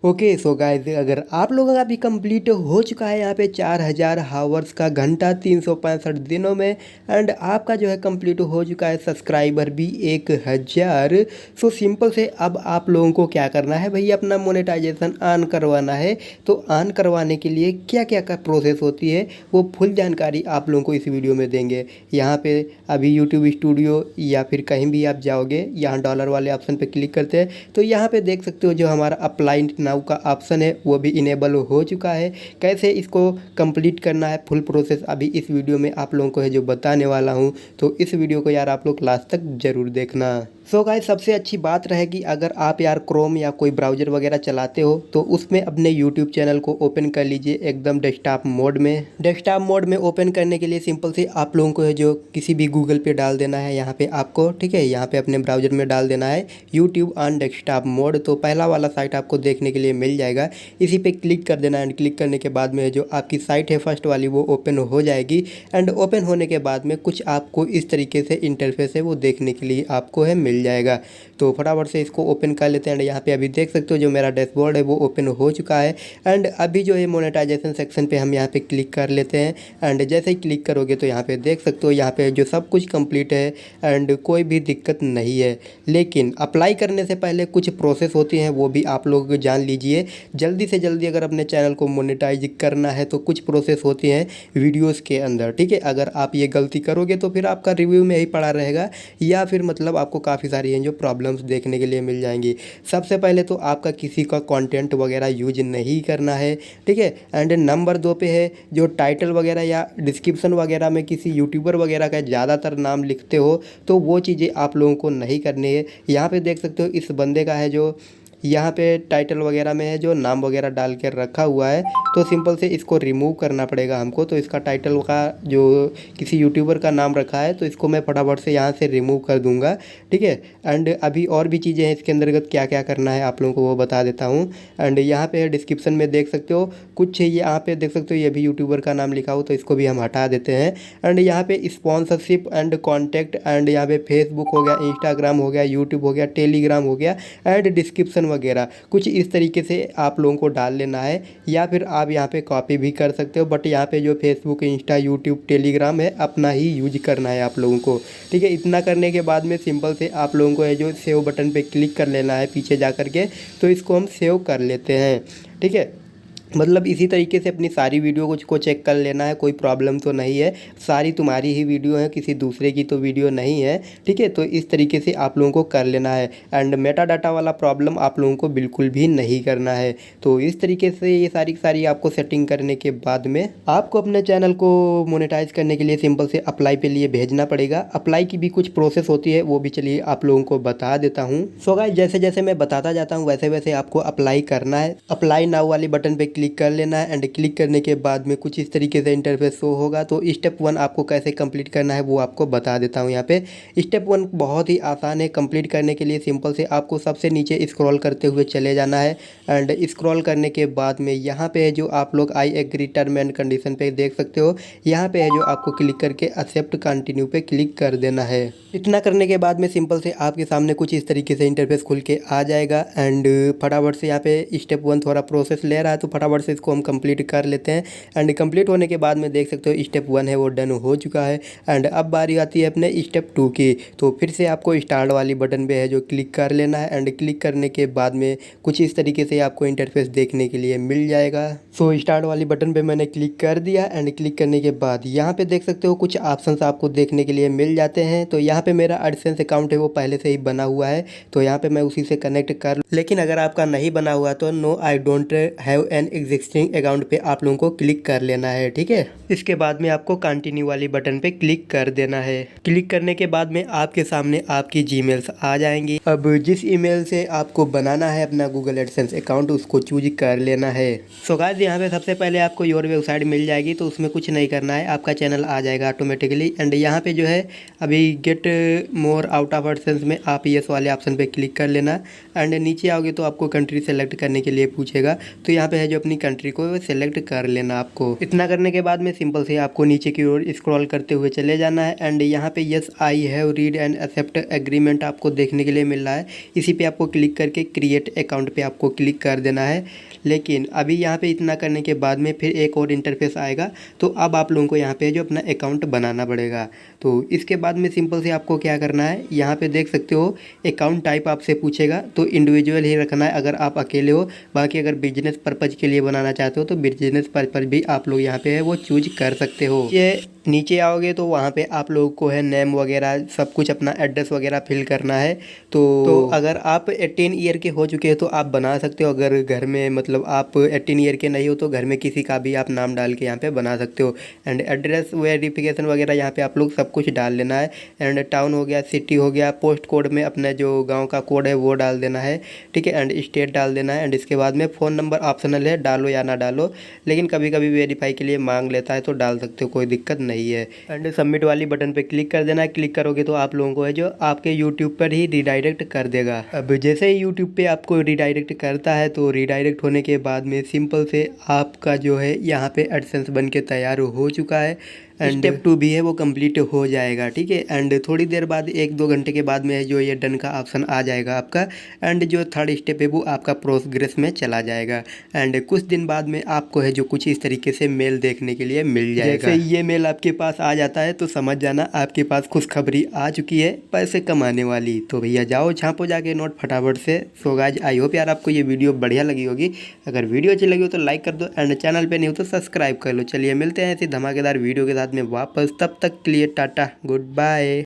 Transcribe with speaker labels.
Speaker 1: Okay so guys, अगर आप लोगों का भी कंप्लीट हो चुका है यहाँ पे 4000 हावर्स का घंटा 365 दिनों में एंड आपका जो है कंप्लीट हो चुका है सब्सक्राइबर भी 1000। सो सिंपल से अब आप लोगों को क्या करना है भैया, अपना मोनेटाइजेशन ऑन करवाना है। तो ऑन करवाने के लिए क्या क्या का प्रोसेस होती है वो फुल जानकारी आप लोगों को इस वीडियो में देंगे। यहाँ पे अभी यूट्यूब स्टूडियो या फिर कहीं भी आप जाओगे, यहाँ डॉलर वाले ऑप्शन पे क्लिक करते हैं तो यहाँ पे देख सकते हो जो हमारा अप्लाई नाउ का ऑप्शन है वो भी इनेबल हो चुका है। कैसे इसको कंप्लीट करना है फुल प्रोसेस अभी इस वीडियो में आप लोगों को है जो बताने वाला हूँ, तो इस वीडियो को यार आप लोग लास्ट तक ज़रूर देखना। सो गाइस, सबसे अच्छी बात रहेगी अगर आप यार क्रोम या कोई ब्राउज़र वगैरह चलाते हो तो उसमें अपने यूट्यूब चैनल को ओपन कर लीजिए एकदम डेस्कटॉप मोड में। डेस्कटॉप मोड में ओपन करने के लिए सिंपल से आप लोगों को है जो किसी भी गूगल पे डाल देना है यहाँ पे आपको, ठीक है। यहाँ पे अपने ब्राउज़र में डाल देना है यूट्यूब ऑन डेस्कटॉप मोड, तो पहला वाला साइट आपको देखने के लिए मिल जाएगा। इसी पे क्लिक कर देना एंड क्लिक करने के बाद में जो आपकी साइट है फर्स्ट वाली वो ओपन हो जाएगी। एंड ओपन होने के बाद में कुछ आपको इस तरीके से इंटरफेस है वो देखने के लिए आपको है मिल जाएगा। तो फटाफट से इसको ओपन कर लेते हैं एंड यहाँ पे अभी देख सकते हो जो मेरा डैशबोर्ड है वो ओपन हो चुका है। एंड अभी जो है मोनेटाइजेशन सेक्शन पे हम यहाँ पे क्लिक कर लेते हैं एंड जैसे ही क्लिक करोगे तो यहाँ पे देख सकते हो यहाँ पे जो सब कुछ कंप्लीट है एंड कोई भी दिक्कत नहीं है। लेकिन अप्लाई करने से पहले कुछ प्रोसेस होती हैं वो भी आप लोग जान लीजिए। जल्दी से जल्दी अगर अपने चैनल को मोनेटाइज करना है तो कुछ प्रोसेस होती हैं वीडियोज़ के अंदर, ठीक है। अगर आप ये गलती करोगे तो फिर आपका रिव्यू में ही पड़ा रहेगा या फिर मतलब आपको काफ़ी सारी हैं जो प्रॉब्लम्स देखने के लिए मिल जाएंगी। सबसे पहले तो आपका किसी का कंटेंट वगैरह यूज नहीं करना है, ठीक है। एंड नंबर 2 पे है जो टाइटल वगैरह या डिस्क्रिप्शन वगैरह में किसी यूट्यूबर वगैरह का ज़्यादातर नाम लिखते हो तो वो चीज़ें आप लोगों को नहीं करनी है। यहाँ पे देख सकते हो इस बंदे का है जो यहाँ पे टाइटल वगैरह में है जो नाम वगैरह डाल कर रखा हुआ है, तो सिंपल से इसको रिमूव करना पड़ेगा हमको। तो इसका टाइटल का जो किसी यूट्यूबर का नाम रखा है तो इसको मैं फटाफट से यहाँ से रिमूव कर दूँगा, ठीक है। एंड अभी और भी चीज़ें हैं इसके अंतर्गत क्या क्या करना है आप लोगों को वो बता देता हूँ। एंड यहाँ पे डिस्क्रिप्शन में देख सकते हो कुछ यहाँ पे देख सकते हो ये भी यूट्यूबर का नाम लिखा हो तो इसको भी हम हटा देते हैं। एंड यहाँ पे स्पॉन्सरशिप एंड कॉन्टैक्ट एंड यहाँ पे फेसबुक हो गया, इंस्टाग्राम हो गया, यूट्यूब हो गया, टेलीग्राम हो गया एंड डिस्क्रिप्शन वगैरह कुछ इस तरीके से आप लोगों को डाल लेना है। या फिर आप यहाँ पे कॉपी भी कर सकते हो, बट यहाँ पे जो फेसबुक, इंस्टा, यूट्यूब, टेलीग्राम है अपना ही यूज करना है आप लोगों को, ठीक है। इतना करने के बाद में सिंपल से आप लोगों को है जो सेव बटन पे क्लिक कर लेना है पीछे जा कर के, तो इसको हम सेव कर लेते हैं, ठीक है। मतलब इसी तरीके से अपनी सारी वीडियो को चेक कर लेना है, कोई प्रॉब्लम तो नहीं है, सारी तुम्हारी ही वीडियो है, किसी दूसरे की तो वीडियो नहीं है, ठीक है। तो इस तरीके से आप लोगों को कर लेना है एंड मेटा डाटा वाला प्रॉब्लम आप लोगों को बिल्कुल भी नहीं करना है। तो इस तरीके से ये सारी आपको सेटिंग करने के बाद में आपको अपने चैनल को मोनेटाइज करने के लिए सिंपल से अप्लाई पे लिए भेजना पड़ेगा। अप्लाई की भी कुछ प्रोसेस होती है वो भी चलिए आप लोगों को बता देता हूँ। सो गाइस, जैसे जैसे मैं बताता जाता हूँ वैसे वैसे आपको अप्लाई करना है। अप्लाई नाउ वाली बटन पे क्लिक कर लेना है एंड क्लिक करने के बाद में कुछ इस तरीके से इंटरफेस शो होगा। तो स्टेप 1 आपको कैसे कंप्लीट करना है वो आपको बता देता हूँ। यहाँ पे स्टेप 1 बहुत ही आसान है कंप्लीट करने के लिए। सिंपल से आपको सबसे नीचे स्क्रॉल करते हुए चले जाना है एंड स्क्रॉल करने के बाद में यहाँ पे है जो आप लोग I agree term and condition पे देख सकते हो, यहाँ पे है जो आपको क्लिक करके एक्सेप्ट कंटिन्यू पे क्लिक कर देना है। इतना करने के बाद में सिंपल से आपके सामने कुछ इस तरीके से इंटरफेस खुल के आ जाएगा एंड फटाफट से यहाँ पे स्टेप 1 थोड़ा प्रोसेस ले रहा है तो फटाफट से इसको हम कंप्लीट कर लेते हैं। एंड कंप्लीट होने के बाद में देख सकते हो स्टेप 1 है वो डन हो चुका है। एंड अब बारी आती है अपने स्टेप 2 की, तो फिर से आपको स्टार्ट वाली बटन पे है जो क्लिक कर लेना है एंड क्लिक करने के बाद में कुछ इस तरीके से आपको इंटरफेस देखने के लिए मिल जाएगा। सो स्टार्ट वाली बटन पे मैंने क्लिक कर दिया एंड क्लिक करने के बाद यहाँ पे देख सकते हो कुछ ऑप्शंस आपको देखने के लिए मिल जाते हैं। तो यहाँ पे मेरा एडसेंस अकाउंट है वो पहले से ही बना हुआ है तो यहाँ पे मैं उसी से कनेक्ट कर, लेकिन अगर आपका नहीं बना हुआ तो no I don't have an existing account पे आप लोगों को क्लिक कर लेना है, ठीक है। इसके बाद में आपको कंटिन्यू वाली बटन पे क्लिक कर देना है। क्लिक करने के बाद में आपके सामने आपकी जीमेल्स आ जाएंगी। अब जिस ईमेल से आपको बनाना है अपना गूगल एडसेंस अकाउंट उसको चूज कर लेना है। सो गाइस, यहाँ पे सबसे पहले आपको योर वेबसाइट मिल जाएगी तो उसमें कुछ नहीं करना है, आपका चैनल आ जाएगा ऑटोमेटिकली। एंड यहाँ पे जो है अभी get more out of AdSense में आप येस वाले ऑप्शन पे क्लिक कर लेना एंड नीचे आओगे तो आपको कंट्री सेलेक्ट करने के लिए पूछेगा। तो यहाँ पे है जो अपनी अपनी कंट्री को सिलेक्ट कर लेना आपको। इतना करने के बाद में सिंपल से आपको नीचे की ओर स्क्रॉल करते हुए चले जाना है एंड यहाँ पे yes I have read and accept agreement आपको देखने के लिए मिल रहा है। इसी पे आपको क्लिक करके क्रिएट अकाउंट पे आपको क्लिक कर देना है। लेकिन अभी यहाँ पे इतना करने के बाद में फिर एक और इंटरफेस आएगा, तो अब आप लोगों को यहाँ पे जो अपना अकाउंट बनाना पड़ेगा। तो इसके बाद में सिंपल से आपको क्या करना है, यहाँ पे देख सकते हो अकाउंट टाइप आपसे पूछेगा, तो इंडिविजुअल ही रखना है अगर आप अकेले हो। बाकी अगर बिजनेस पर्पज़ के लिए बनाना चाहते हो तो बिजनेस पर्पज़ भी आप लोग यहाँ पे है वो चूज कर सकते हो। ये नीचे आओगे तो वहाँ पे आप लोगों को है नेम वगैरह सब कुछ अपना एड्रेस वगैरह फिल करना है। तो अगर आप 18 ईयर के हो चुके हैं तो आप बना सकते हो। अगर घर में मतलब आप 18 ईयर के नहीं हो तो घर में किसी का भी आप नाम डाल के यहाँ पे बना सकते हो। एंड एड्रेस वेरिफिकेशन वगैरह यहाँ पे आप लोग सब कुछ डाल लेना है। एंड टाउन हो गया, सिटी हो गया, पोस्ट कोड में अपना जो गाँव का कोड है वो डाल देना है, ठीक है। एंड स्टेट डाल देना है। एंड इसके बाद में फ़ोन नंबर ऑप्शनल है, डालो या ना डालो, लेकिन कभी कभी वेरीफाई के लिए मांग लेता है तो डाल सकते हो, कोई दिक्कत नहीं है। एंड सबमिट वाली बटन पे क्लिक कर देना है। क्लिक करोगे तो आप लोगों को है जो आपके यूट्यूब पर ही रिडायरेक्ट कर देगा। अब जैसे ही यूट्यूब पे आपको रिडायरेक्ट करता है तो रिडायरेक्ट होने के बाद में सिंपल से आपका जो है यहाँ पे एडसेंस बन के तैयार हो चुका है। एंड स्टेप 2 भी है वो कंप्लीट हो जाएगा, ठीक है। एंड थोड़ी देर बाद 1-2 घंटे के बाद में जो ये डन का ऑप्शन आ जाएगा आपका। एंड जो थर्ड स्टेप है वो आपका प्रोग्रेस में चला जाएगा। एंड कुछ दिन बाद में आपको है जो कुछ इस तरीके से मेल देखने के लिए मिल जाएगा। जैसे ये मेल आपके पास आ जाता है तो समझ जाना आपके पास खुशखबरी आ चुकी है पैसे कमाने वाली। तो भैया जाओ छापो जाके नोट फटाफट से। सो गाइस आई होप यार आपको ये वीडियो बढ़िया लगी होगी। अगर वीडियो अच्छी लगी हो तो लाइक कर दो एंड चैनल पे नहीं हो तो सब्सक्राइब कर लो। चलिए मिलते हैं ऐसी धमाकेदार वीडियो के साथ में वापस, तब तक के लिए टाटा गुड बाय।